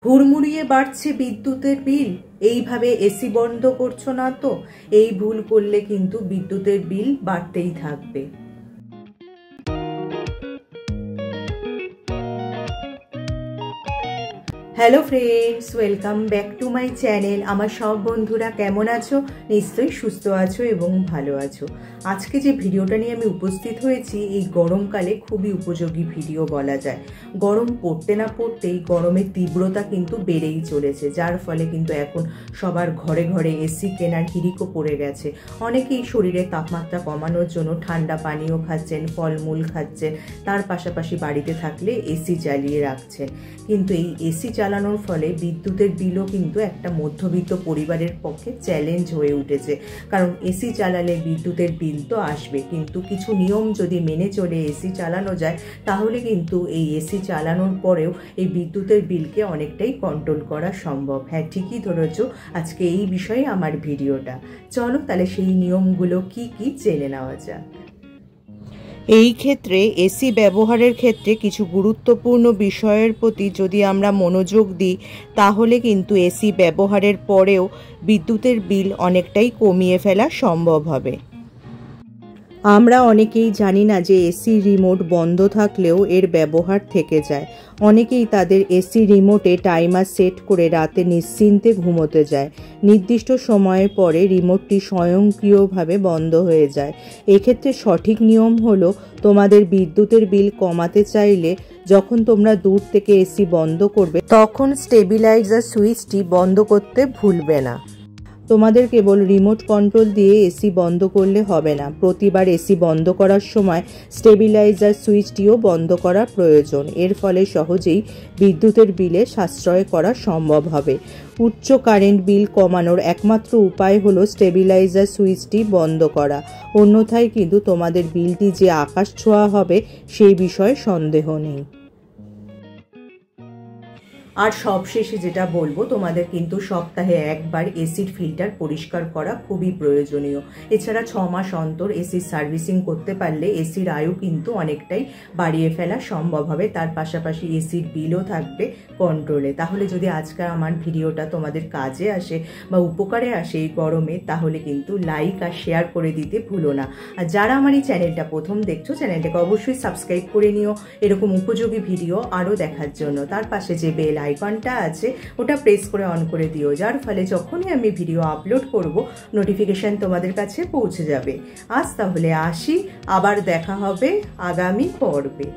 হুড়মুড়িয়ে বাড়ছে বিদ্যুতের বিল, এইভাবে এসি বন্ধ করছো না তো? এই ভুল করলে কিন্তু বিদ্যুতের বিল বাড়তেই থাকবে। Hello friends, welcome back to my channel. আমার সব বন্ধুরা কেমন আছো? নিশ্চয়ই সুস্থ আছো এবং ভালো আছো। আজকে যে ভিডিওটা নিয়ে আমি উপস্থিত হয়েছি, এই গরমকালে খুবই উপযোগী ভিডিও বলা যায়। গরম পড়তে না পড়তেই গরমের তীব্রতা কিন্তু বেড়েই চলেছে, যার ফলে কিন্তু এখন সবার ঘরে ঘরে এসি কেনার হিড়িকও পড়ে গেছে। অনেকেই শরীরের তাপমাত্রা কমানোর জন্য ঠান্ডা পানীয় খাচ্ছেন, ফলমূল খাচ্ছেন, তার পাশাপাশি বাড়িতে থাকলে এসি চালিয়ে রাখছেন। কিন্তু এই এসি চালানোর ফলে বিদ্যুতের বিলও কিন্তু একটা মধ্যবিত্ত পরিবারের পক্ষে চ্যালেঞ্জ হয়ে উঠেছে। কারণ এসি চালালে বিদ্যুতের বিল তো আসবে, কিন্তু কিছু নিয়ম যদি মেনে চলে এসি চালানো যায়, তাহলে কিন্তু এই এসি চালানোর পরেও এই বিদ্যুতের বিলকে অনেকটাই কন্ট্রোল করা সম্ভব। হ্যাঁ, ঠিকই ধরেছো, আজকে এই বিষয়ে আমার ভিডিওটা। চলো তাহলে সেই নিয়মগুলো কি কি জেনে নেওয়া যাক। এই ক্ষেত্রে এসি ব্যবহারের ক্ষেত্রে কিছু গুরুত্বপূর্ণ বিষয়ের প্রতি যদি আমরা মনোযোগ দিই, তাহলে কিন্তু এসি ব্যবহারের পরেও বিদ্যুতের বিল অনেকটাই কমিয়ে ফেলা সম্ভব হবে। আমরা অনেকেই জানি না যে এসি রিমোট বন্ধ থাকলেও এর ব্যবহার থেকে যায়। অনেকেই তাদের এসি রিমোটে টাইমার সেট করে রাতে নিশ্চিন্তে ঘুমোতে যায়। নির্দিষ্ট সময়ের পরে রিমোটটি স্বয়ংক্রিয়ভাবে বন্ধ হয়ে যায়। এক্ষেত্রে সঠিক নিয়ম হলো, তোমাদের বিদ্যুতের বিল কমাতে চাইলে যখন তোমরা দূর থেকে এসি বন্ধ করবে, তখন স্টেবিলাইজার সুইচটি বন্ধ করতে ভুলবে না। তোমাদের কেবল রিমোট কন্ট্রোল দিয়ে এসি বন্ধ করলে হবে না, প্রতিবার এসি বন্ধ করার সময় স্টেবিলাইজার সুইচটিও বন্ধ করা প্রয়োজন। এর ফলে সহজেই বিদ্যুতের বিলে সাশ্রয় করা সম্ভব হবে। উচ্চ কারেন্ট বিল কমানোর একমাত্র উপায় হলো স্টেবিলাইজার সুইচটি বন্ধ করা, অন্যথায় কিন্তু তোমাদের বিলটি যে আকাশ ছোঁয়া হবে সেই বিষয়ে সন্দেহ নেই। আর সবশেষে যেটা বলবো, তোমাদের কিন্তু সপ্তাহে একবার এসির ফিল্টার পরিষ্কার করা খুবই প্রয়োজনীয়। এছাড়া 6 মাস অন্তর এসির সার্ভিসিং করতে পারলে এসির আয়ু কিন্তু অনেকটাই বাড়িয়ে ফেলা সম্ভব হবে। তার পাশাপাশি এসির বিলও থাকবে কন্ট্রোলে। তাহলে যদি আজকে আমার ভিডিওটা তোমাদের কাজে আসে বা উপকারে আসে এই গরমে, তাহলে কিন্তু লাইক আর শেয়ার করে দিতে ভুলো না। আর যারা আমার এই চ্যানেলটা প্রথম দেখছো, চ্যানেলটাকে অবশ্যই সাবস্ক্রাইব করে নিও এরকম উপযোগী ভিডিও আরও দেখার জন্য। তার পাশে যে বেল আইকনটা আছে ওটা প্রেস করে অন করে দিও, যার ফলে যখনই আমি ভিডিও আপলোড করব নোটিফিকেশন তোমাদের কাছে পৌঁছে যাবে। আজ তাহলে আসি, আবার দেখা হবে আগামী পর্বে।